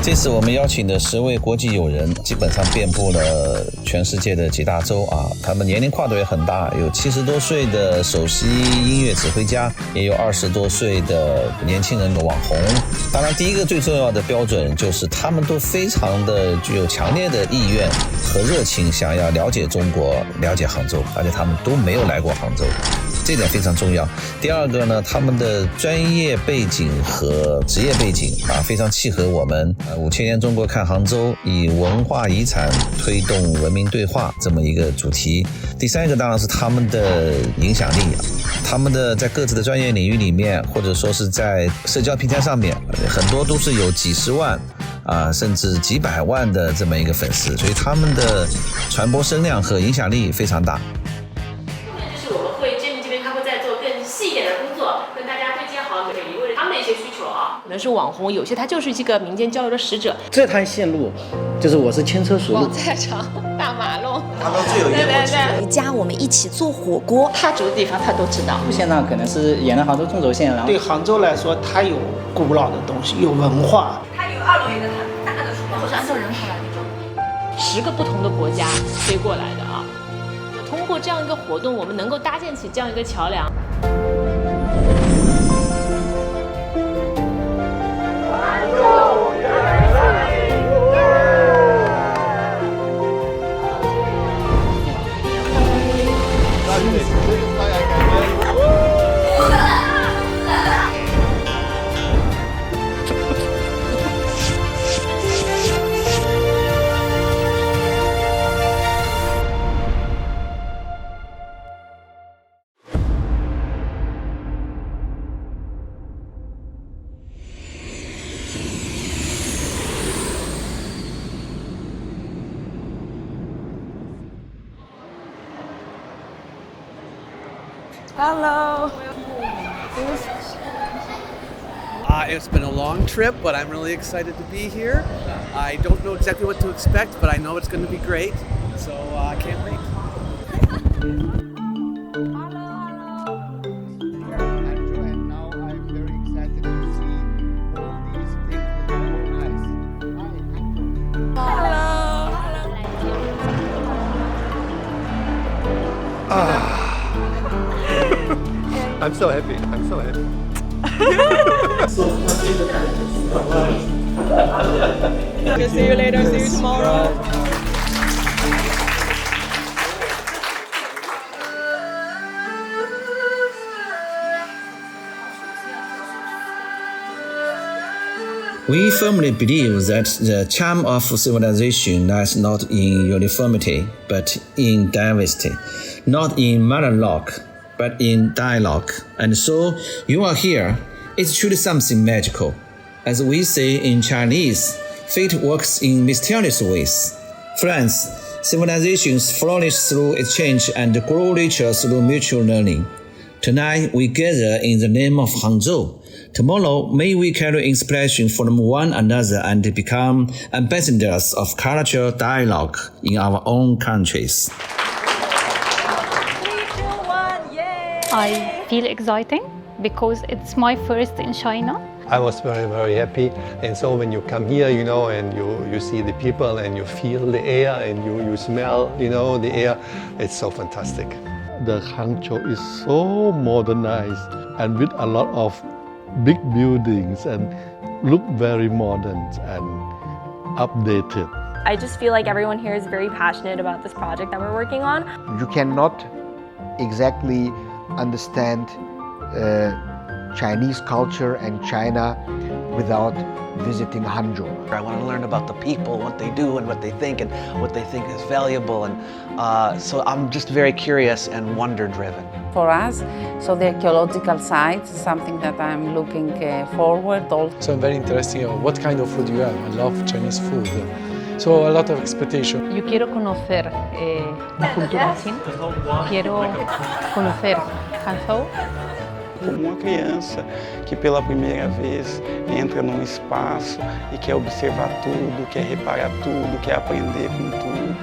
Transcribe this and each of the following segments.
这次我们邀请的10位国际友人，基本上遍布了全世界的几大洲啊，他们年龄跨度也很大，有70多岁的首席音乐指挥家，也有20多岁的年轻人的网红。当然，第一个最重要的标准就是他们都非常的具有强烈的意愿和热情，想要了解中国、了解杭州，而且他们都没有来过杭州。这点非常重要。第二个呢，他们的专业背景和职业背景啊，非常契合我们5000年中国看杭州，以文化遗产推动文明对话这么一个主题。第三个当然是他们的影响力啊，他们的在各自的专业领域里面，或者说是在社交平台上面，很多都是有几十万啊，甚至几百万的这么一个粉丝，所以他们的传播声量和影响力非常大。可能是网红，有些他就是这个民间交流的使者。这趟线路，就是我是轻车熟路。广菜场、大马路，他们最有烟火气。回家我们一起做火锅，他住的地方他都知道。路线上可能是沿着杭州中轴线，然后对杭州来说，它有古老的东西，有文化。它有2楼一个很大的厨房，或是按照人口来那种，10个不同的国家飞过来的啊。通过这样一个活动，我们能够搭建起这样一个桥梁。Hello. It's been a long trip, but I'm really excited to be here. I don't know exactly what to expect, but I know it's going to be great, so I can't wait. I'm so happy. I'm so happy. Okay, see you later. See you tomorrow. We firmly believe that the charm of civilization lies not in uniformity, but in diversity, not in monologue, but in dialogue. And so you are here. It's truly something magical. As we say in Chinese, fate works in mysterious ways. Friends, civilizations flourish through exchange and grow richer through mutual learning. Tonight we gather in the name of Hangzhou. Tomorrow may we carry inspiration from one another and become ambassadors of cultural dialogue in our own countries. I feel exciting because it's my first in China. I was very, very happy. And so when you come here, you know, and you see the people and you feel the air and you smell, you know, the air, it's so fantastic. The Hangzhou is so modernized and with a lot of big buildings and look very modern and updated. I just feel like everyone here is very passionate about this project that we're working on. You cannot exactly understand Chinese culture and China without visiting Hangzhou. I want to learn about the people, what they do and what they think is valuable. And so I'm just very curious and wonder-driven. For us, so the archaeological sites is something that I'm looking forward to. So I'm very interested in what kind of food you have. I love Chinese food. So a lot of expectation. Yo quiero conocer la cultura china. Quiero conocer Hangzhou. Como uma criança que pela primeira vez entra num espaço e quer observar tudo, quer reparar tudo, quer aprender com tudo.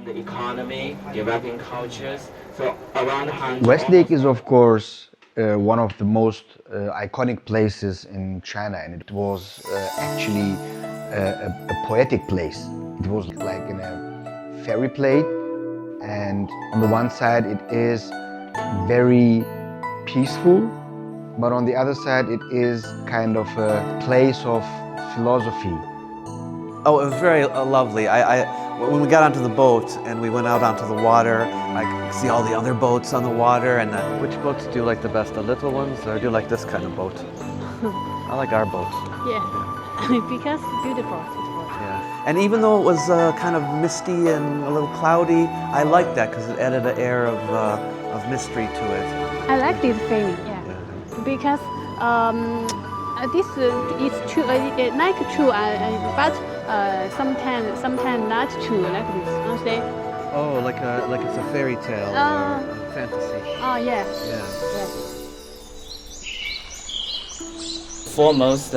The economy, developing cultures. So around Hangzhou. Westlake is, of course, one of the most iconic places in China, and it was actually a poetic place. It was like in a fairy plate, and on the one side it is very peaceful, but on the other side it is kind of a place of philosophy. Oh, it was very lovely. When we got onto the boat and we went out onto the water, I could see all the other boats on the water. And which boats do you like the best? The little ones, or do you like this kind of boat? I like our boat. Yeah, because beautiful. Yeah. And even though it was kind of misty and a little cloudy, I liked that because it added an air of mystery to it. I like this feeling, yeah. Because this is true, like true, but sometimes not true, like this. Honestly. Oh, like it's a fairy tale, or fantasy. Oh yeah. Foremost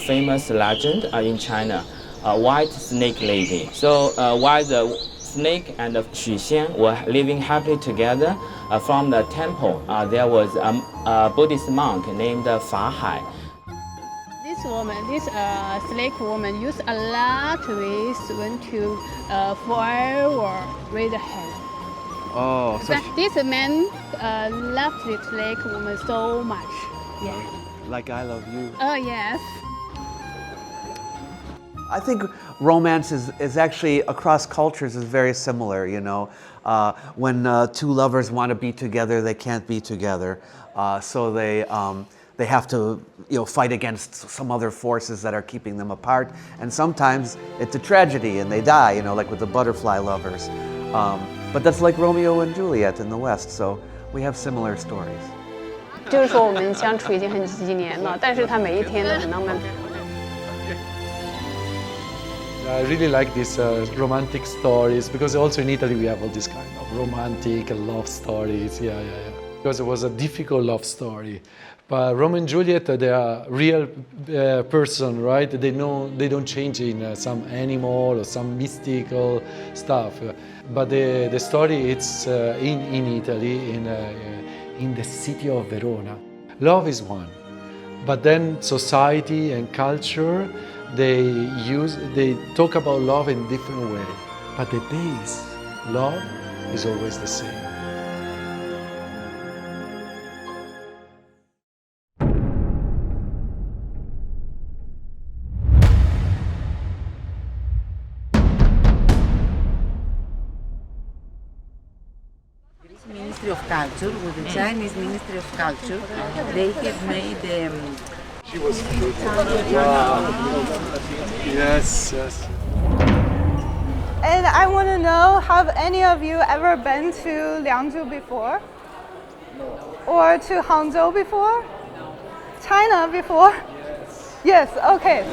famous legend in China, White Snake Lady. So while the snake and the Xuxian were living happily together, from the temple there was a Buddhist monk named Fa Hai. This woman, this snake woman, used a lot of ways to forever with the hand. Oh, so but this man loved this snake woman so much. Yeah. Like I love you. Oh yes. I think romance is actually across cultures is very similar. You know, when two lovers want to be together, they can't be together, so they have to, fight against some other forces that are keeping them apart. And sometimes it's a tragedy and they die, like with the butterfly lovers. But that's like Romeo and Juliet in the West, so we have similar stories. 就是说我们相处已经很几年了，但是他每一天都很浪漫。I really like these romantic stories because also in Italy we have all these kind of romantic love stories. Yeah. Because it was a difficult love story. But Romeo and Juliet, they are real person, right? They don't change in some animal or some mystical stuff. But the story, it's in Italy, in the city of Verona. Love is one, but then society and culture, they talk about love in different way. But the base, love, is always the same. Ministry of Culture, with the Chinese Ministry of Culture, they have made She was Yes. And I want to know, have any of you ever been to Liangzhu before? Or to Hangzhou before? China before? Yes, okay.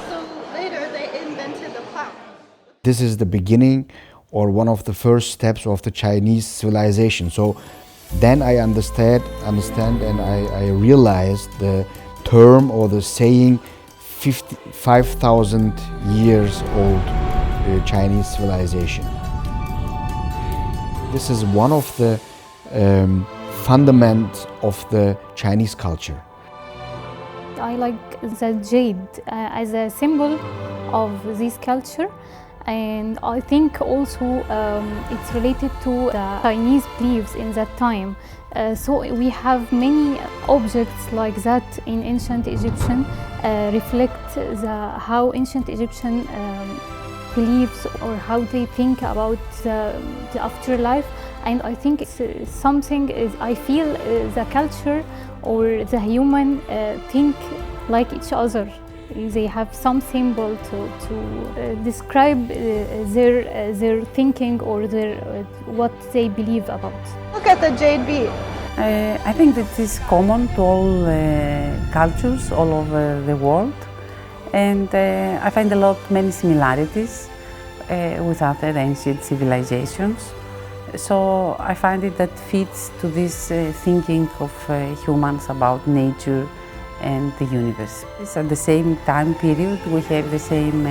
So later they invented the plow. This is the beginning or one of the first steps of the Chinese civilization. So then I understand and I realized the term or the saying 5,000 years old Chinese civilization. This is one of the fundamentals of the Chinese culture. I like the jade as a symbol of this culture. And I think also it's related to the Chinese beliefs in that time. So we have many objects like that in ancient Egyptian reflect how ancient Egyptian beliefs or how they think about the afterlife. And I think it's something I feel the culture or the human think like each other. They have some symbol to describe their thinking or what they believe about. Look at the jade bead. I think that is common to all cultures all over the world, and I find many similarities with other ancient civilizations. So I find that fits to this thinking of humans about nature and the universe. At the same time period, we have the same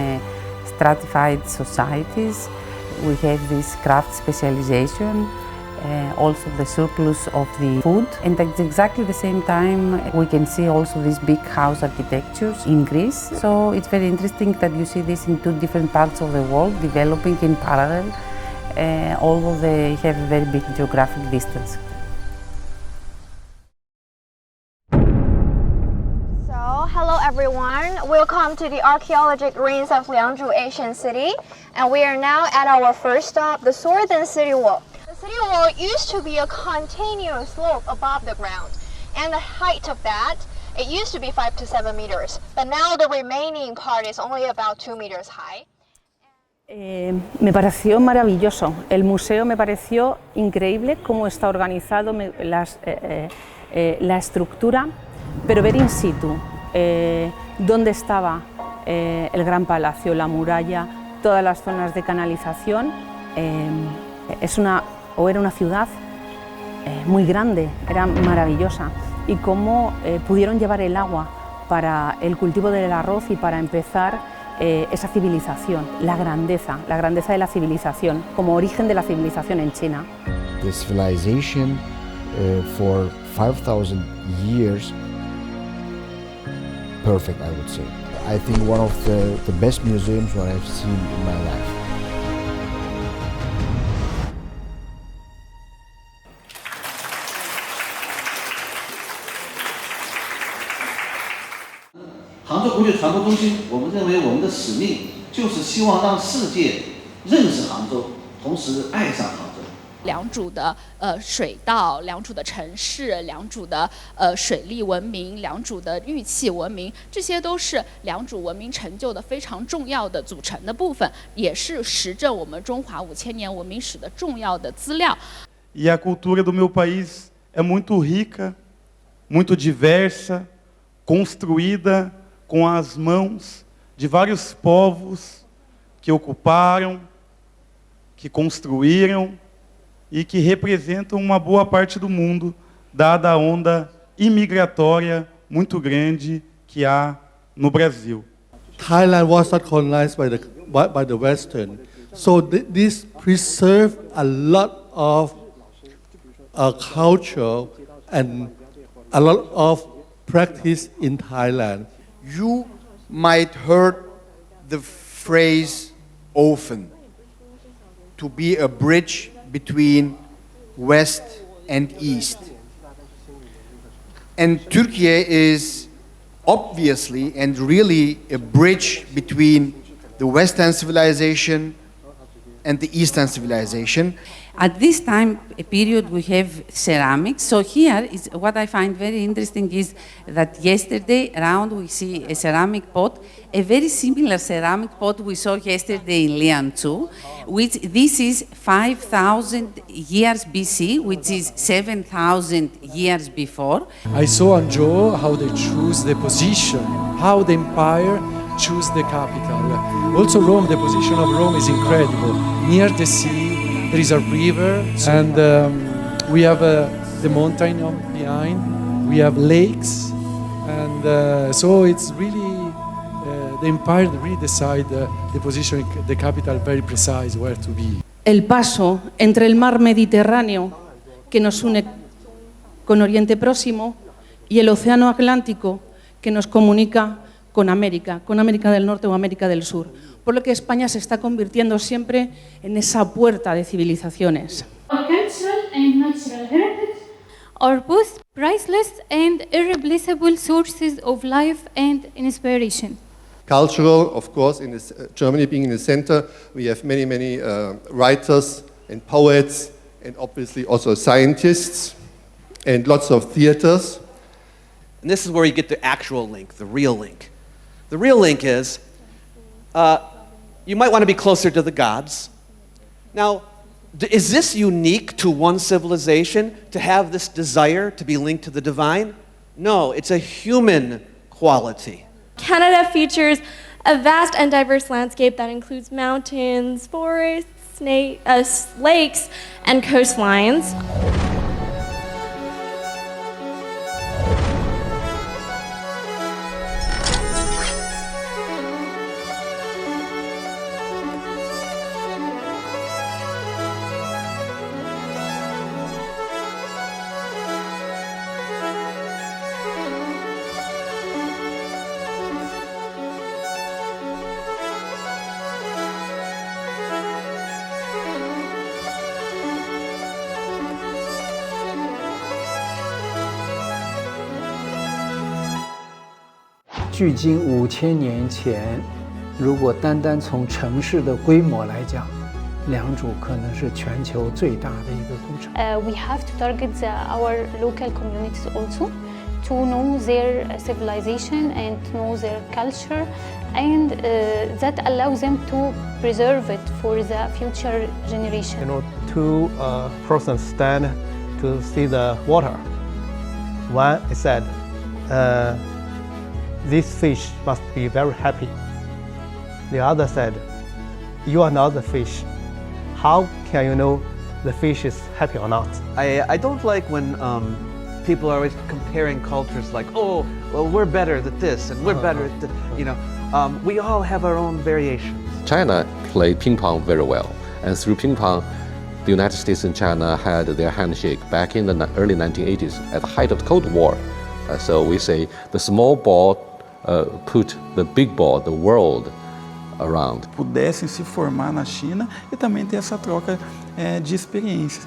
stratified societies. We have this craft specialization, also the surplus of the food, and at exactly the same time we can see also these big house architectures in Greece. So it's very interesting that you see this in two different parts of the world developing in parallel, although they have a very big geographic distance. Hello everyone, welcome to the archaeological ruins of Liangzhu ancient city, and we are now at our first stop, the Northern City Wall. The city wall used to be a continuous slope above the ground, and the height of that, it used to be 5 to 7 meters, but now the remaining part is only about 2 meters high. Me pareció maravilloso, el museo me pareció increíble cómo está organizado, la estructura, pero ver in situ dónde estaba el Gran Palacio, la muralla, todas las zonas de canalización, era una ciudad muy grande, era maravillosa, y cómo pudieron llevar el agua para el cultivo del arroz y para empezar esa civilización, la grandeza de la civilización, como origen de la civilización en China. The civilization for 5,000 years, perfect, I would say. I think one of the best museums what I've seen in my life. Hangzhou 国际传播中心，我们认为我们的使命就是希望让世界认识杭州，同时爱上杭州。良渚的水道、良渚的城市、良渚的水利文明、良渚的玉器文明，这些都是良渚文明成就的非常重要的组成的部分，也是实证我们中华5000年文明史的重要的资料。E a cultura do meu país é muito rica, muito diversa, construída com as mãos de vários povos que ocuparam, que construíram e que representam uma boa parte do mundo, dada a onda imigratória muito grande que há no Brasil. Thailand was not colonized by the Western, so this preserved a lot of culture and a lot of practice in Thailand. You might heard the phrase often, to be a bridge between West and East. And Turkey is obviously and really a bridge between the Western civilization and the Eastern civilization. At this time period we have ceramics, so here is what I find very interesting is that yesterday around we see a ceramic pot, a very similar ceramic pot we saw yesterday in Liangzhu, which this is 5,000 years BC, which is 7,000 years before. I saw Hangzhou how they choose the position, how the empire choose the capital. Also Rome, the position of Rome is incredible. Near the sea, there is a river, and we have the mountain behind, we have lakes, and so it's really, the empire really decide the position, the capital very precise where to be. El paso entre el mar Mediterráneo, que nos une con Oriente Próximo, y el Océano Atlántico, que nos comunica con América del Norte o América del Sur. Por lo que España se está convirtiendo siempre en esa puerta de civilizaciones. Our cultural and natural heritage are both priceless and irreplaceable sources of life and inspiration. Cultural, of course, in this, Germany being in the center, we have many writers and poets, and obviously also scientists, and lots of theaters. And this is where you get the actual link, the real link. The real link is, you might want to be closer to the gods. Now, is this unique to one civilization to have this desire to be linked to the divine? No, it's a human quality. Canada features a vast and diverse landscape that includes mountains, forests, lakes, and coastlines. 距今5000年前，如果单单从城市的规模来讲，良渚可能是全球最大的一个古城。We have to target our local communities also to know their civilization and to know their culture, and that allows them to preserve it for the future generation. You know, two persons stand to see the water. One said, "This fish must be very happy." The other said, "You are not the fish. How can you know the fish is happy or not?" I don't like when people are always comparing cultures like, oh, well, we're better at this and we're better at you know, we all have our own variations. China played ping pong very well, and through ping pong, the United States and China had their handshake back in the early 1980s at the height of the Cold War. So we say the small ball put the big ball, the world, around. Pudessem se formar na China e também ter essa troca de experiências.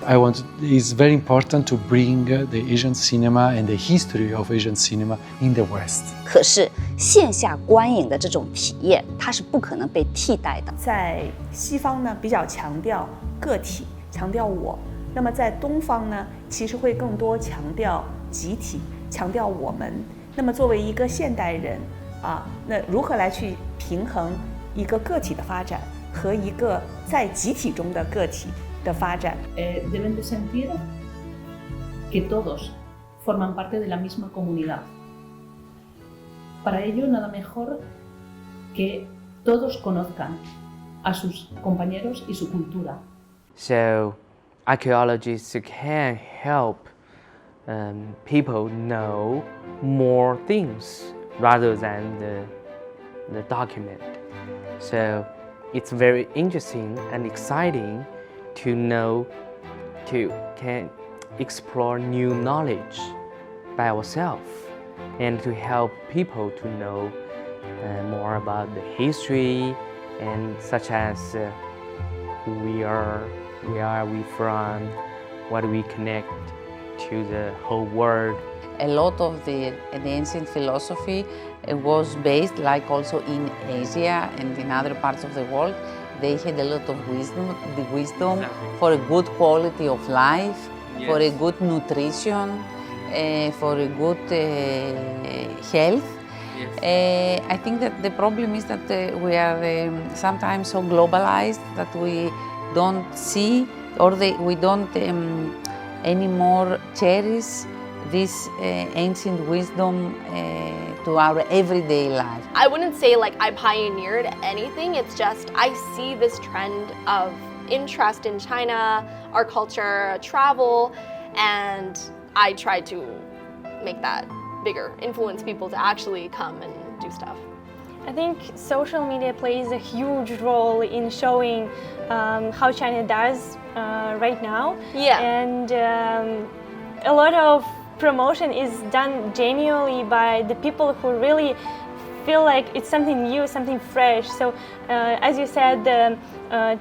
It's very important to bring the Asian cinema and the history of Asian cinema in the West. 可是线下观影的这种体验，它是不可能被替代的。在西方呢，比较强调个体，强调我；那么在东方呢，其实会更多强调集体，强调我们。那么作为一个现代人啊，那如何来去平衡一个个体的发展和一个在集体中的个体的发展？Deben de sentir que todos forman parte de la misma comunidad. Para ello, nada mejor que todos conozcan a sus compañeros y su cultura. So, archaeologists can help people know more things rather than the document. So it's very interesting and exciting to know, can explore new knowledge by ourselves and to help people to know more about the history and such as who we are, where are we from, what do we connect to the whole world. A lot of the ancient philosophy was based, like also in Asia and in other parts of the world, they had a lot of wisdom, the wisdom for a good quality of life, for a good nutrition, for a good health. I think that the problem is that we are sometimes so globalized that we don't see or we don't anymore cherish this ancient wisdom to our everyday life. I wouldn't say like I pioneered anything, it's just I see this trend of interest in China, our culture, travel, and I try to make that bigger, influence people to actually come and do stuff. I think social media plays a huge role in showing how China does right now. Yeah. And a lot of promotion is done genuinely by the people who really feel like it's something new, something fresh. So as you said, the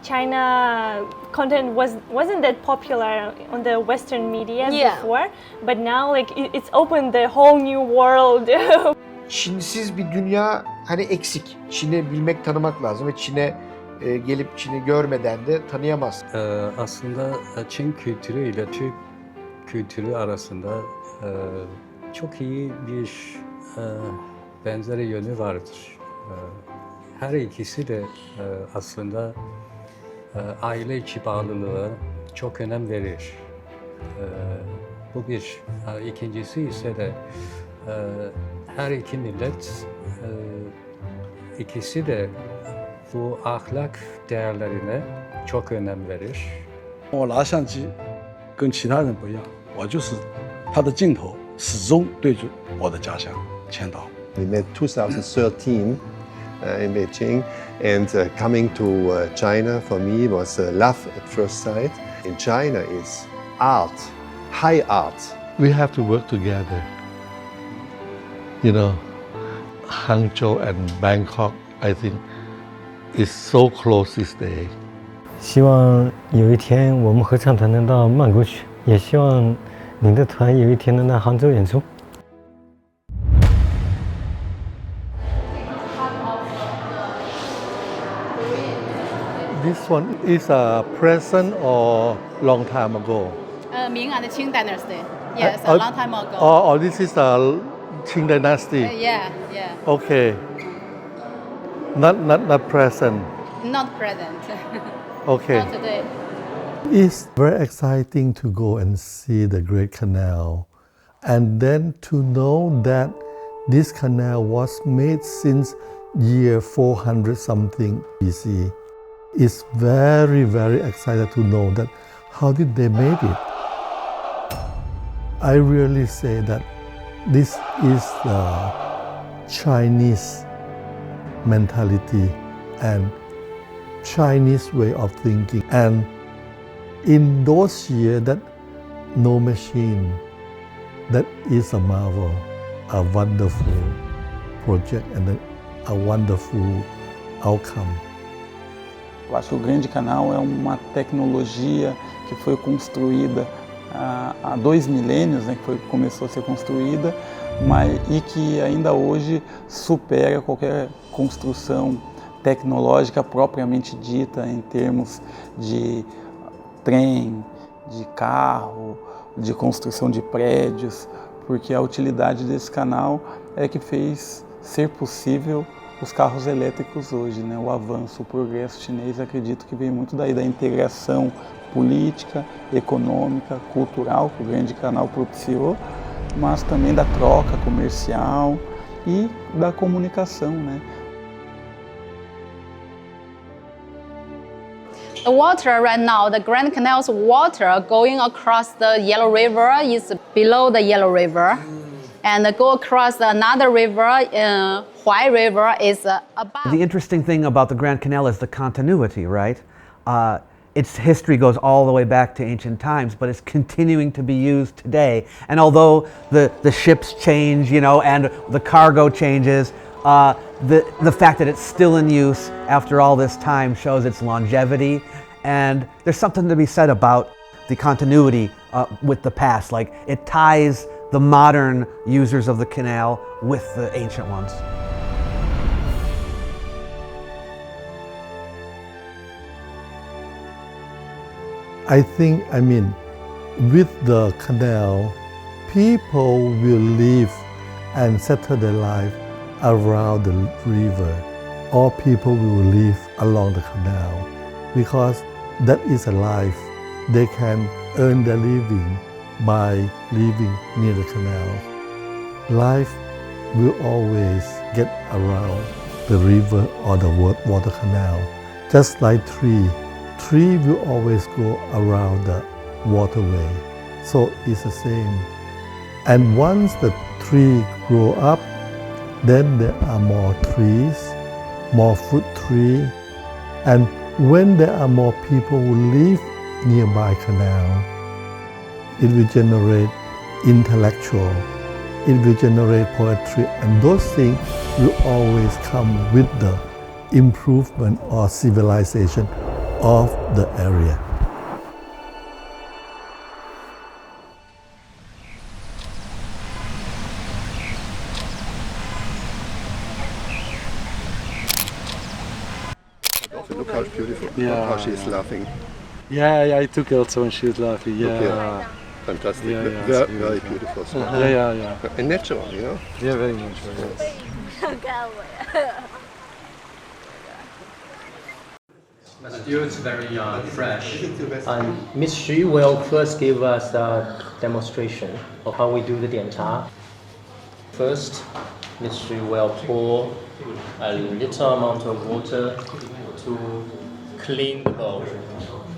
China content wasn't that popular on the Western media before, but now like it's opened the whole new world. Çinsiz bir dünya hani eksik. Çin'i bilmek, tanımak lazım ve Çin'e gelip Çin'i görmeden de tanıyamaz. Aslında Çin kültürü ile Türk kültürü arasında çok iyi bir benzeri yönü vardır. Her ikisi de aslında aile içi bağlılığa çok önem verir. Bu bir. İkincisi ise de her iki millet ikisi de bu ahlak değerlerine çok önem verir. 我拿相机跟其他人不一样，我就是它的镜头始终对准我的家乡千岛。 We met 2013 in Beijing, and coming to China for me was love at first sight. In China is art, high art. We have to work together. You know, Hangzhou and Bangkok, I think, is so close these days. 希望有一天我们合唱团能到曼谷去，也希望您的团有一天能到杭州演出。this one is a present or long time ago? Ming and Qing dynasty. Yes, Oh, a long time ago. Oh, this is a Qing dynasty. Yeah. Okay. Not present. Not present. Okay. Not today. It's very exciting to go and see the Great Canal, and then to know that this canal was made since year 400 something BC. It's very, very excited to know that how did they make it. I really say that this is the Chinese mentality and Chinese way of thinking. And in those years, that no machine, that is a marvel, a wonderful project and a wonderful outcome. Eu acho que o Grande Canal é uma tecnologia que foi construída há 2 milênios, né, que começou a ser construída, e que ainda hoje supera qualquer construção tecnológica propriamente dita em termos de trem, de carro, de construção de prédios, porque a utilidade desse canal é que fez ser possível os carros elétricos hoje, né? O avanço, o progresso chinês, acredito que vem muito daí da integração política, econômica, cultural que o Grande Canal propiciou, mas também da troca comercial e da comunicação, né? The water right now, the Grand Canal's water going across the Yellow River is below the Yellow River. And go across another river, Huai River, is above. The interesting thing about the Grand Canal is the continuity, right? Its history goes all the way back to ancient times, but it's continuing to be used today. And although the ships change, and the cargo changes, the fact that it's still in use after all this time shows its longevity. And there's something to be said about the continuity with the past. Like, it ties the modern users of the canal with the ancient ones. I think, with the canal, people will live and settle their life around the river. All people will live along the canal because that is a life. They can earn their living by living near the canal. Life will always get around the river or the water canal. Just like tree will always go around the waterway. So it's the same. And once the tree grow up, then there are more trees, more fruit tree. And when there are more people who live nearby canal, it will generate intellectual, it will generate poetry, and those things will always come with the improvement or civilization of the area. Look how beautiful, Yeah. look how she's laughing. Yeah, I took also when she was laughing. Yeah. Okay. Fantastic. Yeah, Very beautiful. Smile. Yeah. And natural, Yeah, very natural. Yes. Still, it's very fresh. And Miss Xu will first give us a demonstration of how we do the diancha. First, Miss Xu will pour a little amount of water to clean the bowl.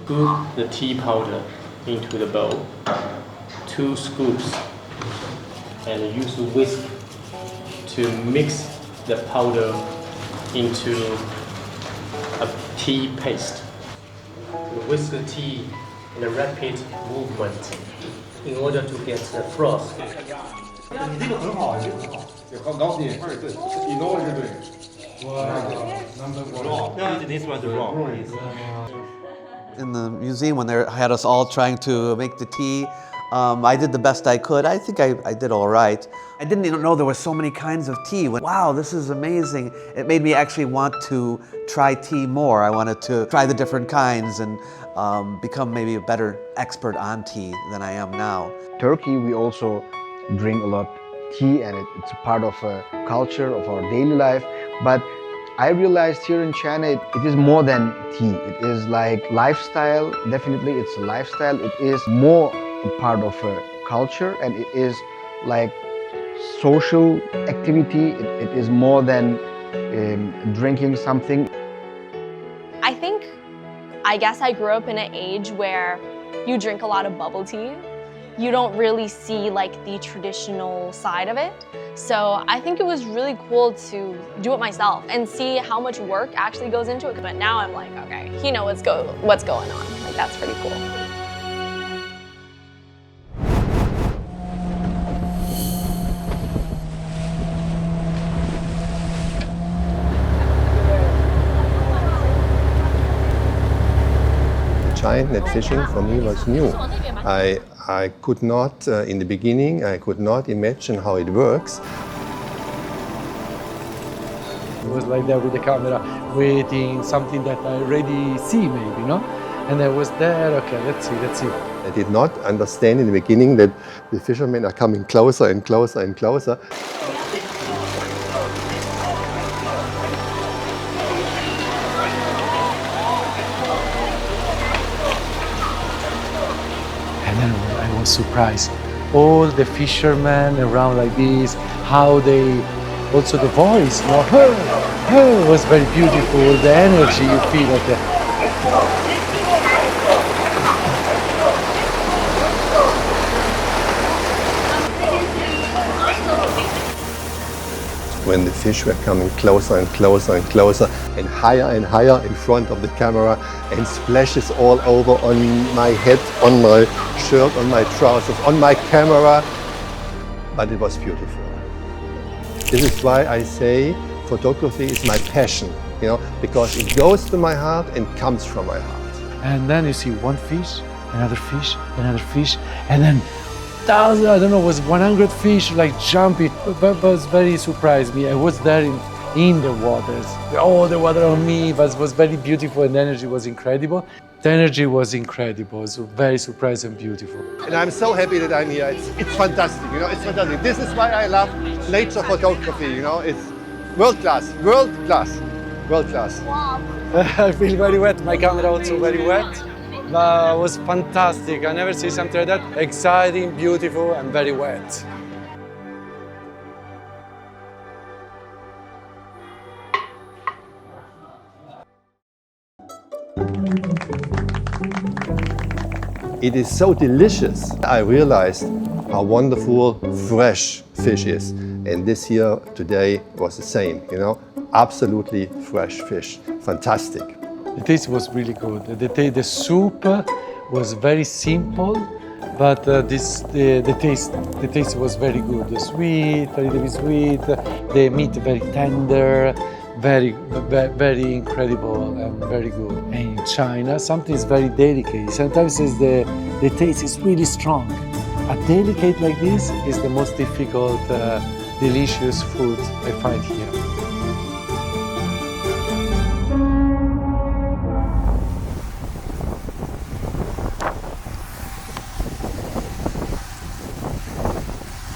Scoop the tea powder into the bowl. 2 scoops. And use a whisk to mix the powder into a tea paste. Whisk the tea in a rapid movement in order to get the froth. This one's wrong. In the museum, when they had us all trying to make the tea, I did the best I could. I think I did all right. I didn't even know there were so many kinds of tea. Wow, this is amazing. It made me actually want to try tea more. I wanted to try the different kinds and become maybe a better expert on tea than I am now. Turkey, we also drink a lot tea, and it's a part of a culture of our daily life. But I realized here in China, it is more than tea. It is like lifestyle. Definitely, it's a lifestyle. It is more a part of a culture, and it is like social activity. It is more than drinking something. I guess I grew up in an age where you drink a lot of bubble tea. You don't really see like the traditional side of it. So I think it was really cool to do it myself and see how much work actually goes into it. But now I'm like, okay, he knows what's going on. Like, that's pretty cool. Giant net fishing for me was new. I could not, in the beginning, I could not imagine how it works. It was like that with the camera, waiting, something that I already see maybe, no? And I was there, okay, let's see. I did not understand in the beginning that the fishermen are coming closer and closer and closer. Surprised. All the fishermen around like this, how they, also the voice, you know, her was very beautiful, the energy you feel at the... When the fish were coming closer and closer and closer and higher in front of the camera, and splashes all over on my head, on my shirt, on my trousers, on my camera. But it was beautiful. This is why I say photography is my passion, you know, because it goes to my heart and comes from my heart. And then you see one fish, another fish, and then thousands, I don't know, was 100 fish like jumping. But was very surprised me. I was there in the waters, all the water on me, but it was very beautiful, and the energy was incredible. The energy was incredible, so very surprised and beautiful. And I'm so happy that I'm here. It's fantastic, you know, it's fantastic. This is why I love nature photography, you know, it's world class. Wow. I feel very wet, my camera also very wet. But it was fantastic. I never see something like that. Exciting, beautiful, and very wet. It is so delicious. I realized how wonderful fresh fish is. And this here today was the same, you know, absolutely fresh fish. Fantastic. The taste was really good. The soup was very simple, but the taste was very good. Sweet, a little bit sweet. The meat very tender, very incredible and very good. And in China, something is very delicate. Sometimes the taste is really strong. A delicate like this is the most difficult, delicious food I find here.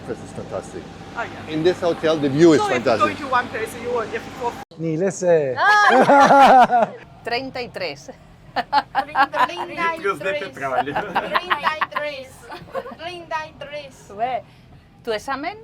This is fantastic. In this hotel, the view is fantastic. If you go to one place, you will get 4. Nilese. 33. 33. Ué, tu examen?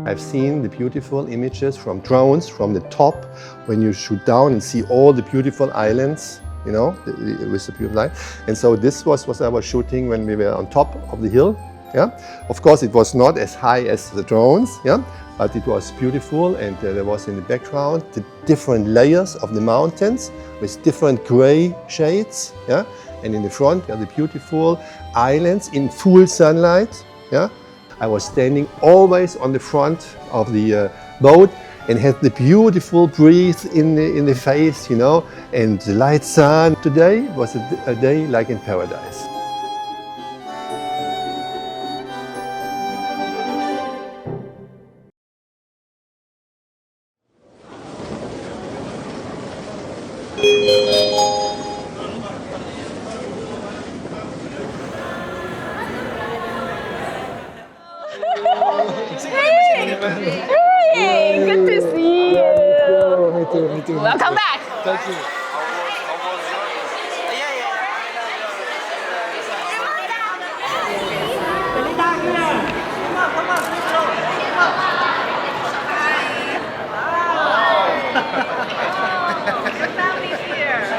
I've seen the beautiful images from drones from the top when you shoot down and see all the beautiful islands, you know, with the beautiful light. And so this was what I was shooting when we were on top of the hill. Yeah, of course it was not as high as the drones. Yeah, but it was beautiful, and there was in the background the different layers of the mountains with different gray shades. Yeah, and in the front the beautiful islands in full sunlight. Yeah. I was standing always on the front of the boat, and have the beautiful breeze in the face, you know, and the light sun. Today was a day like in paradise. Hey, good to see you. Me too. Welcome back. Thank you.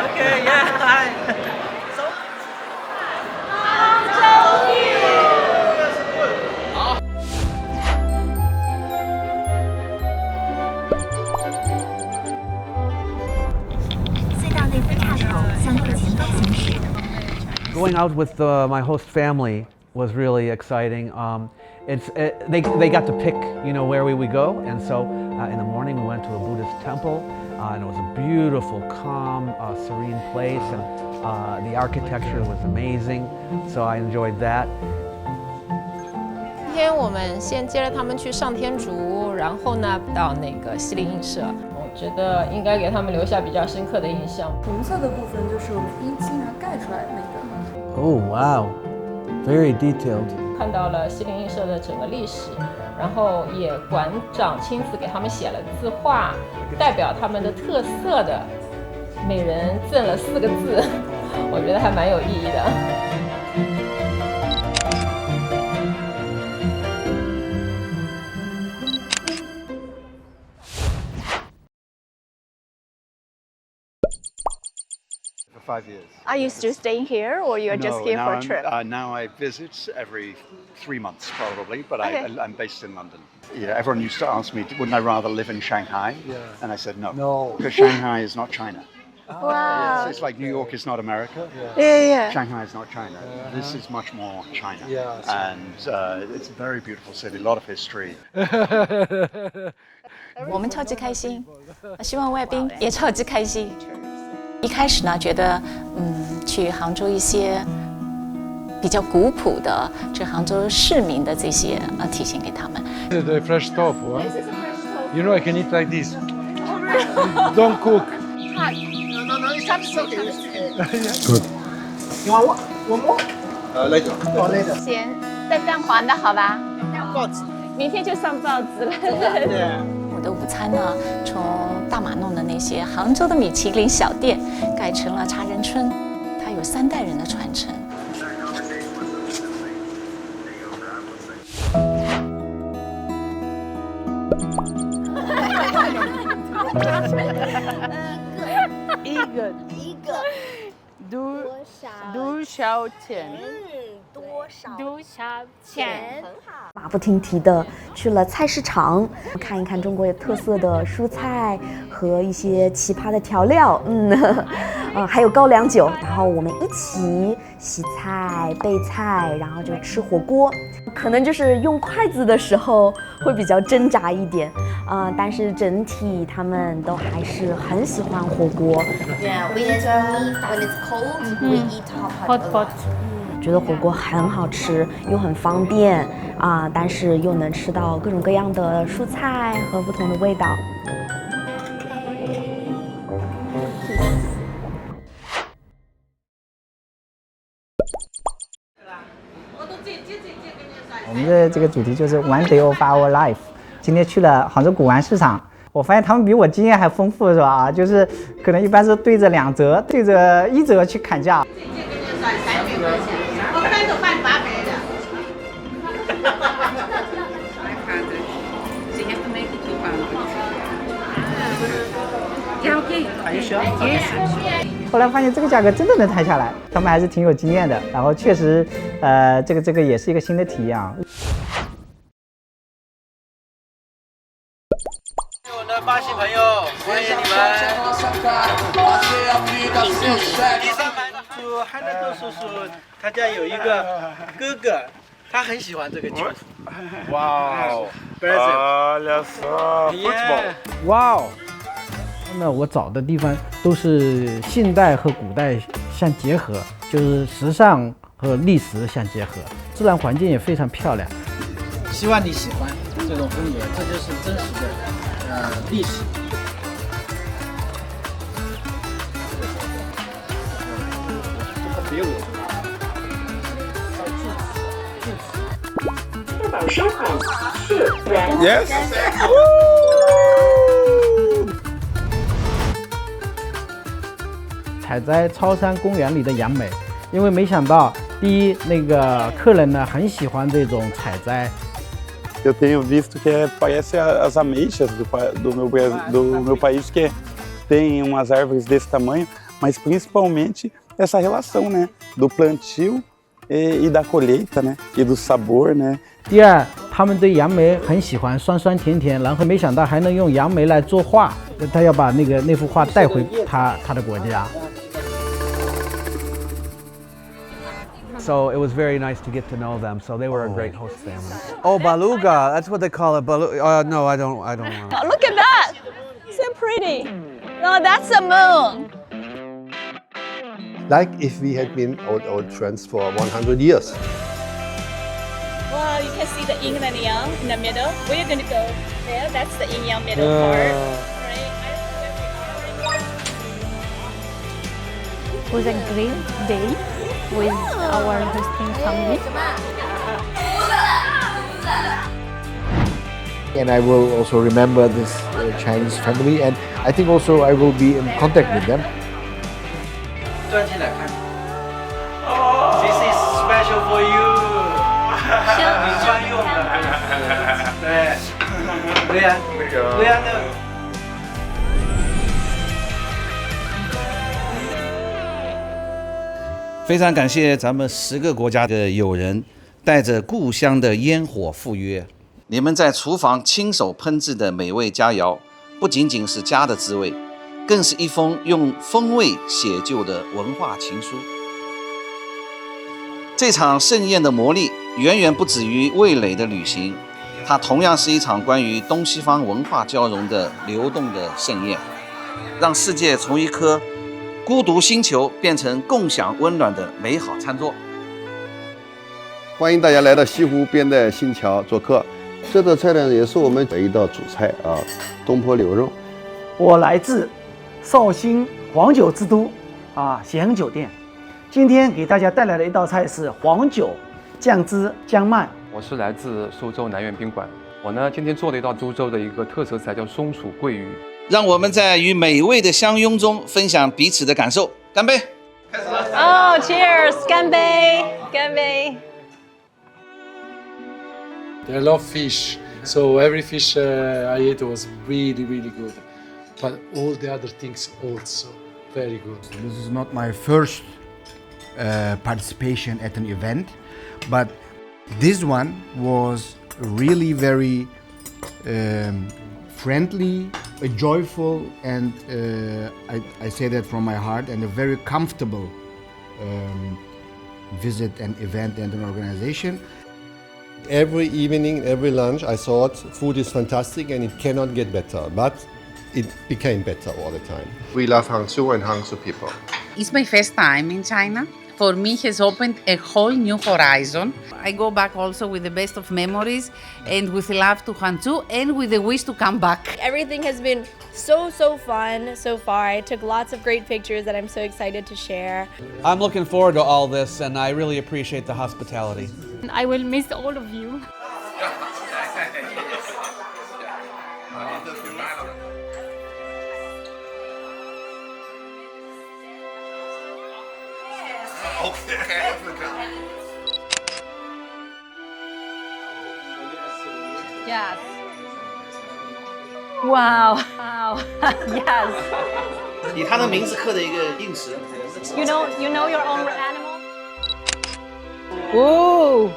Okay, yeah, hi. 隧道内分岔口向右前方行驶。 Going out with my host family was really exciting. They got to pick, you know, where we would go, and so in the morning we went to a Buddhist temple, and it was a beautiful, calm, serene place, and the architecture was amazing. So I enjoyed that. 今天我们先接着他们去上天竺，然后呢到那个西泠印社。我觉得应该给他们留下比较深刻的印象。红色的部分就是我们冰淇淋盖出来的那个。 Oh wow, very detailed. 看到了西泠印社的整个历史，然后也馆长亲自给他们写了字画，代表他们的特色的，每人赠了4个字，我觉得还蛮有意义的。 5 years. Are you still staying here, or you're just here for a trip? Now I visit every 3 months probably, but Okay. I'm based in London. Yeah, everyone used to ask me, wouldn't I rather live in Shanghai? Yeah. And I said no. No. Because Shanghai is not China. Wow. So it's like New York is not America. Yeah. Shanghai is not China. This is much more China. Yeah. And it's a very beautiful city, a lot of history. 我们超级开心，希望外宾也超级开心。一开始呢，觉得去杭州一些比较古朴的这杭州市民的这些体现给他们。The fresh tofu. You know I can eat like this. Don't cook. No, Good. You want one more? Later. Later. 先带蛋黄的好吧？报纸，明天就上报纸了。我的午餐呢，从大马弄的那些杭州的米其林小店，改成了茶人村，它有3代人的传承。一个多少钱？多少钱？马不停蹄的去了菜市场，看一看中国有特色的蔬菜和一些奇葩的调料，还有高粱酒。然后我们一起洗菜、备菜，然后就吃火锅。可能就是用筷子的时候会比较挣扎一点，但是整体他们都还是很喜欢火锅。Yeah, we eat meat when it's cold. We eat hot pot. 觉得火锅很好吃，又很方便但是又能吃到各种各样的蔬菜和不同的味道。我们的这个主题就是 One Day of Our Life。今天去了杭州古玩市场，我发现他们比我经验还丰富，是吧？就是可能一般是对着2折、对着1折去砍价。我看着办800的。后来发现这个价格真的能谈下来，他们还是挺有经验的。然后确实，这个也是一个新的体验啊。我的巴西朋友，欢迎你们。第3排叔汉德克叔叔，他家有一个哥哥，他很喜欢这个球。哇哦 Olha só, futebol. 哇哦！那我找的地方都是现代和古代相结合，就是时尚和历史相结合，自然环境也非常漂亮。希望你喜欢这种风格，这就是真实的历史。Yes. 采摘超山公园里的杨梅，因为没想到，第一，那个客人呢很喜欢这种采摘。Eu tenho visto que parece as ameixas do meu país, que tem umas árvores desse tamanho, mas principalmente essa relação, né, do plantio e da colheita, né, e do sabor, né. 第二，他们对杨梅很喜欢，酸酸甜甜，然后没想到还能用杨梅来作画，他要把那幅画带回他的国家。So it was very nice to get to know them. So they were a great host family. Oh, beluga. That's what they call it. No, I don't want to. Oh, look at that! So pretty. No, that's the moon. Like if we had been old friends for 100 years. Wow, you can see the yin and yang in the middle. We're going to go there. That's the yin yang middle part. It was a great day with our hosting family. And I will also remember this Chinese family, and I think also I will be in contact with them. 转起来看。This is special for you. 你专用的。对呀，对呀，那。非常感谢咱们10个国家的友人带着故乡的烟火赴约。你们在厨房亲手烹制的美味佳肴，不仅仅是家的滋味，更是一封用风味写就的文化情书。这场盛宴的魔力远远不止于味蕾的旅行，它同样是一场关于东西方文化交融的流动的盛宴，让世界从一颗孤独星球变成共享温暖的美好餐桌。欢迎大家来到西湖边的新桥做客。这道菜呢，也是我们的一道主菜啊，东坡牛肉。我来自绍兴黄酒之都咸亨酒店，今天给大家带来的一道菜是黄酒酱汁姜鳗。我是来自苏州南苑宾馆，我呢今天做了一道苏州的一个特色菜，叫松鼠桂鱼。让我们在与美味的相拥中分享彼此的感受，干杯！Oh, cheers! 干杯，干杯。I love fish, so every fish I ate was really, really good. But all the other things also very good. This is not my first participation at an event, but this one was really very friendly, joyful, and I say that from my heart, and a very comfortable visit and event and an organization. Every evening, every lunch, I thought food is fantastic and it cannot get better, but it became better all the time. We love Hangzhou and Hangzhou people. It's my first time in China. For me, it has opened a whole new horizon. I go back also with the best of memories and with love to Hangzhou and with the wish to come back. Everything has been so fun so far. I took lots of great pictures that I'm so excited to share. I'm looking forward to all this, and I really appreciate the hospitality. I will miss all of you. Yes. Wow. Wow. Yes. 以他的名字刻的一个硬石。You know your own animal? Ooh.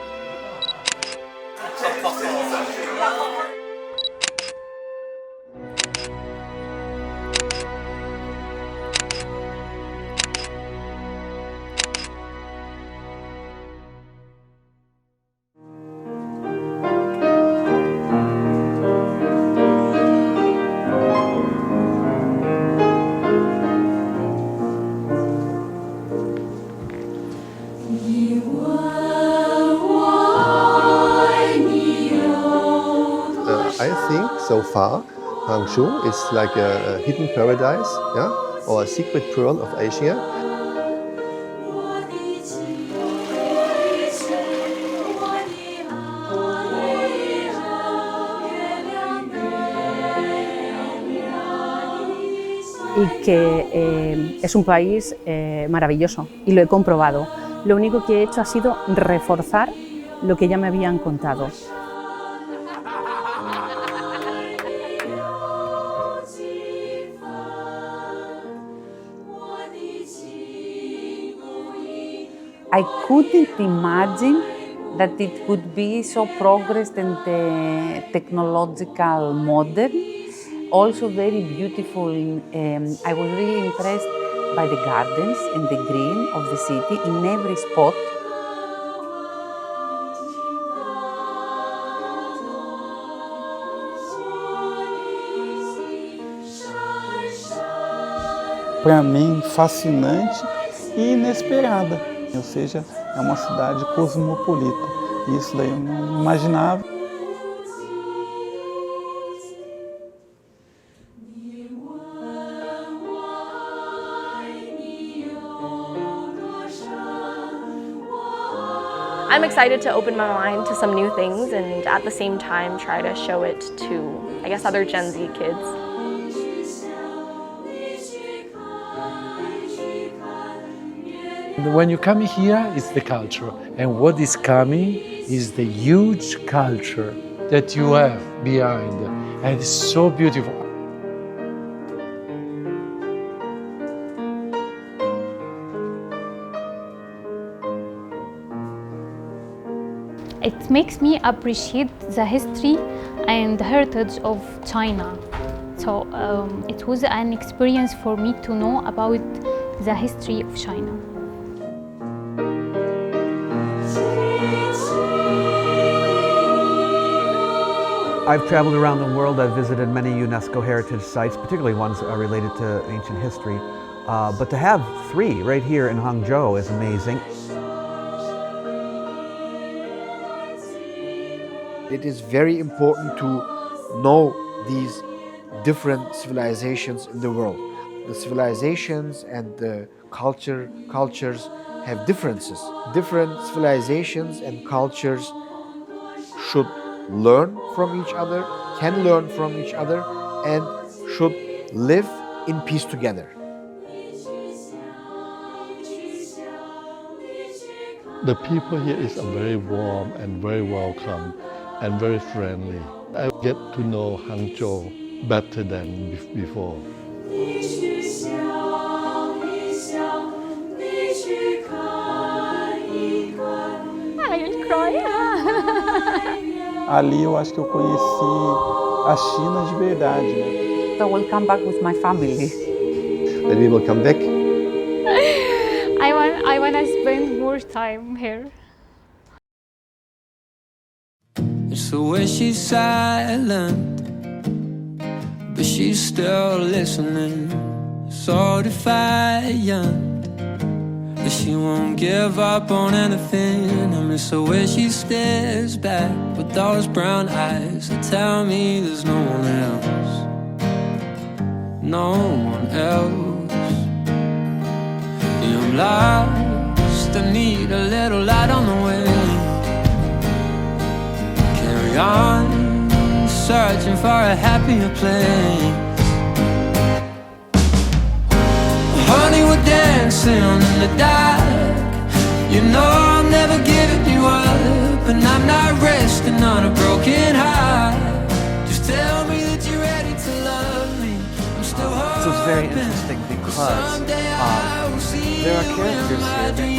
I think so far Hangzhou is like a hidden paradise, yeah, or a secret pearl of Asia. Y que es un país maravilloso y lo he comprobado. Lo único que he hecho ha sido reforzar lo que ya me habían contado. I couldn't imagine that it could be so progressed and technological modern. Also very beautiful. I was really impressed by the gardens and the green of the city in every spot. Para mim, fascinante e inesperada. Ou seja, é uma cidade cosmopolita. Isso daí eu não imaginava. I'm excited to open my mind to some new things and at the same time try to show it to, I guess, other Gen Z kids. When you come here, it's the culture. And what is coming is the huge culture that you have behind. And it's so beautiful. It makes me appreciate the history and heritage of China. So it was an experience for me to know about the history of China. I've traveled around the world. I've visited many UNESCO heritage sites, particularly ones related to ancient history. But to have 3 right here in Hangzhou is amazing. It is very important to know these different civilizations in the world. The civilizations and the cultures have differences. Different civilizations and cultures should learn from each other, can learn from each other, and should live in peace together. The people here is very warm and very welcome and very friendly. I get to know Hangzhou better than before. Ali eu acho que eu conheci a China de verdade, né? So I will come back with my family. Then we will come back. I wanna spend more time here. It's the way she's silent, but she's still listening. So defiant that she won't give up on anything. I miss the way she stares back with those brown eyes that tell me there's no one else. No one else. Yeah, I'm lost, I need a little light on the way. Carry on, searching for a happier place. Honey, we're dancing in the dark. You know I'm never giving you up, and I'm not resting on a broken heart. Just tell me that you're ready to love me. I'm still hoping. So it's very interesting because there are characters here that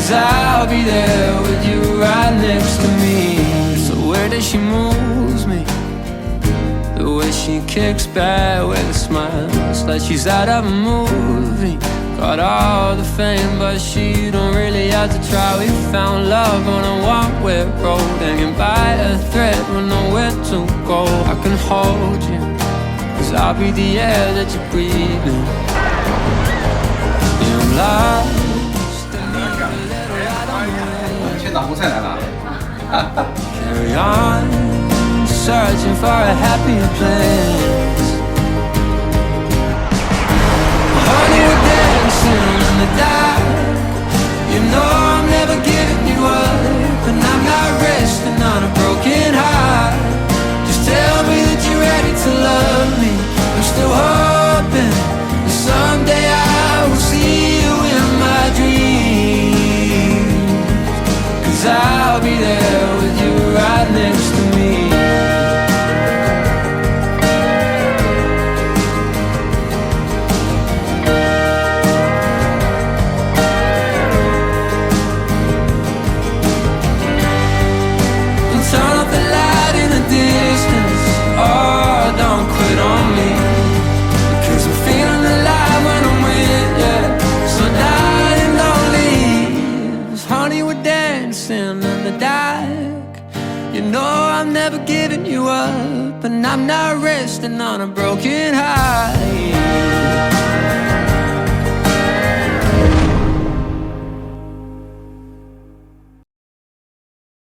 Cause I'll be there with you right next to me. So where does she moves me? The way she kicks back with a smile, it's like she's out of a movie. Got all the fame, but she don't really have to try. We found love on a one-way road, hanging by a thread with nowhere to go. I can hold you, cause I'll be the air that you're breathing. Yeah, I'm lost. 去哪壶菜来了？ carry on, searching for a happier place. Honey, we're dancing in the dark. You know I'm never giving you up, and I'm not resting on a broken heart. Just tell me that you're ready to love me. I'm still hoping that someday I will see you in my dreams, 'cause I'll be there with you right next to me. Turn off the light in the distance, oh, don't quit on me, because I'm feeling alive when I'm with you. So darling, don't leave. Honey, we're dancing in the dark. You know I'm never giving you up, and I'm not resting on a broken heart.